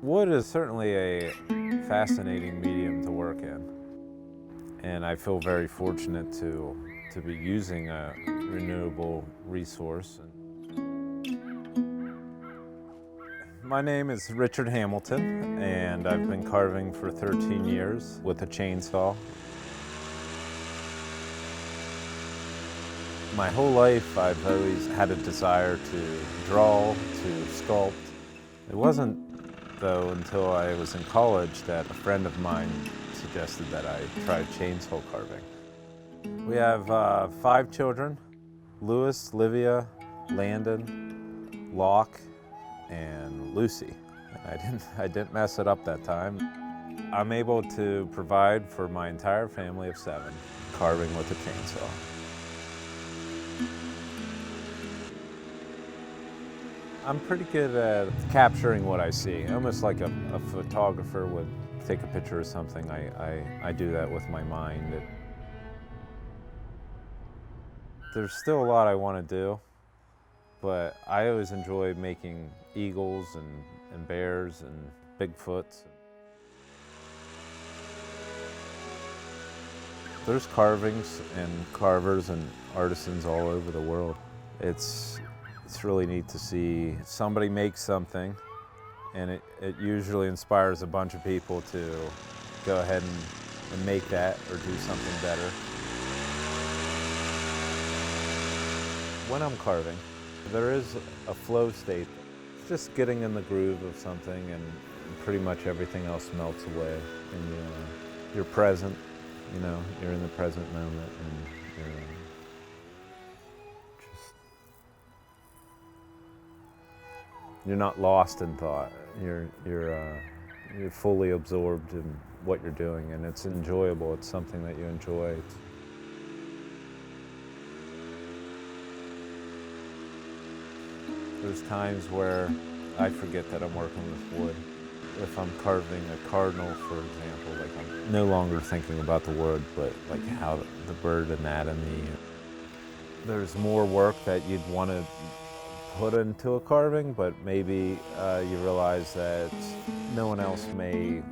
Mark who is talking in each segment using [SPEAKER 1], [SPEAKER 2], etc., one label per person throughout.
[SPEAKER 1] Wood is certainly a fascinating medium to work in, and I feel very fortunate to be using a renewable resource. My name is Richard Hamilton, and I've been carving for 13 years with a chainsaw. My whole life I've always had a desire to draw, to sculpt. It wasn't, though, until I was in college that a friend of mine suggested that I try chainsaw carving. We have 5 children: Lewis, Livia, Landon, Locke, and Lucy. And I didn't mess it up that time. I'm able to provide for my entire family of 7, carving with a chainsaw. I'm pretty good at capturing what I see, almost like a photographer would take a picture of something. I do that with my mind. There's still a lot I want to do, but I always enjoy making eagles and bears and Bigfoots. There's carvings and carvers and artisans all over the world. It's really neat to see somebody make something, and it usually inspires a bunch of people to go ahead and make that or do something better. When I'm carving, there is a flow state. It's just getting in the groove of something, and pretty much everything else melts away, and you're present. You're in the present moment, and you're not lost in thought. You're fully absorbed in what you're doing, and it's enjoyable. It's something that you enjoy. There's times where I forget that I'm working with wood. If I'm carving a cardinal, for example, like I'm no longer thinking about the wood, but like how the bird anatomy. There's more work that you'd want to put into a carving, but maybe you realize that no one else may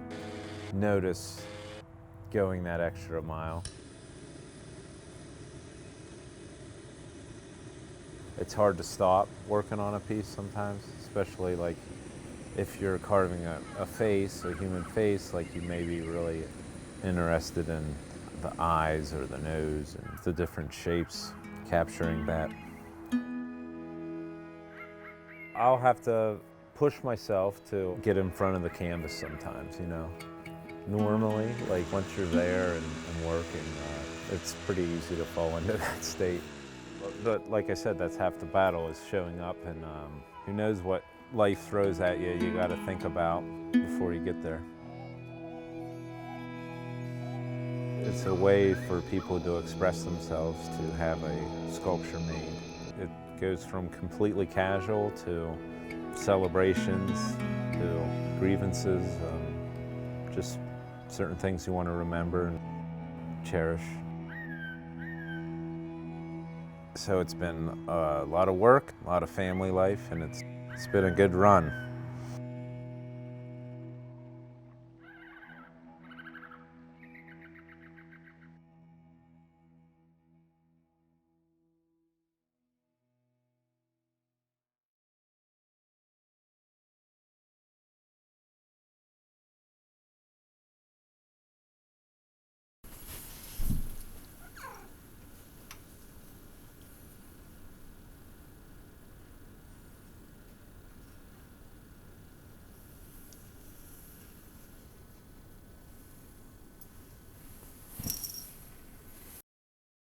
[SPEAKER 1] notice going that extra mile. It's hard to stop working on a piece sometimes, especially like if you're carving a face, a human face, like you may be really interested in the eyes or the nose and the different shapes, capturing that. I'll have to push myself to get in front of the canvas sometimes, Normally, like once you're there and working, it's pretty easy to fall into that state. But like I said, that's half the battle, is showing up, and who knows what life throws at you. You got to think about before you get there. It's a way for people to express themselves, to have a sculpture made. It goes from completely casual to celebrations, to grievances, just certain things you want to remember and cherish. So it's been a lot of work, a lot of family life, and it's been a good run.